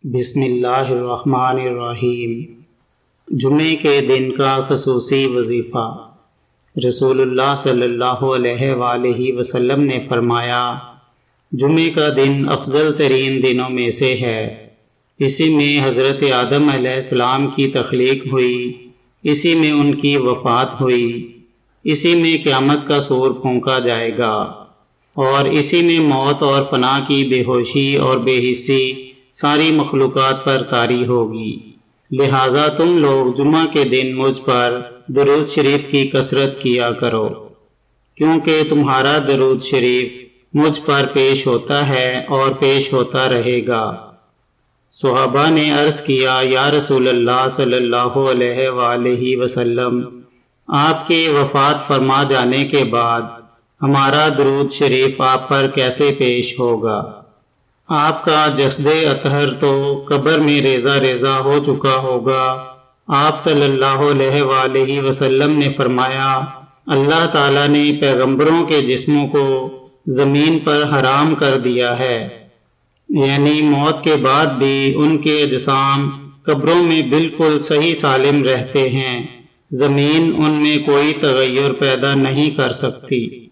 بسم اللہ الرحمن الرحیم۔ جمعے کے دن کا خصوصی وظیفہ۔ رسول اللہ صلی اللہ علیہ وآلہ وسلم نے فرمایا، جمعے کا دن افضل ترین دنوں میں سے ہے۔ اسی میں حضرت آدم علیہ السلام کی تخلیق ہوئی، اسی میں ان کی وفات ہوئی، اسی میں قیامت کا سور پھونکا جائے گا، اور اسی میں موت اور فنا کی بے ہوشی اور بے حسی ساری مخلوقات پر طاری ہوگی۔ لہٰذا تم لوگ جمعہ کے دن مجھ پر درود شریف کی کثرت کیا کرو، کیونکہ تمہارا درود شریف مجھ پر پیش ہوتا ہے اور پیش ہوتا رہے گا۔ صحابہ نے عرض کیا، یا رسول اللہ صلی اللہ علیہ وآلہ وسلم، آپ کے وفات فرما جانے کے بعد ہمارا درود شریف آپ پر کیسے پیش ہوگا؟ آپ کا جسد اطہر تو قبر میں ریزہ ریزہ ہو چکا ہوگا۔ آپ صلی اللہ علیہ وآلہ وسلم نے فرمایا، اللہ تعالیٰ نے پیغمبروں کے جسموں کو زمین پر حرام کر دیا ہے، یعنی موت کے بعد بھی ان کے اجسام قبروں میں بالکل صحیح سالم رہتے ہیں، زمین ان میں کوئی تغیر پیدا نہیں کر سکتی۔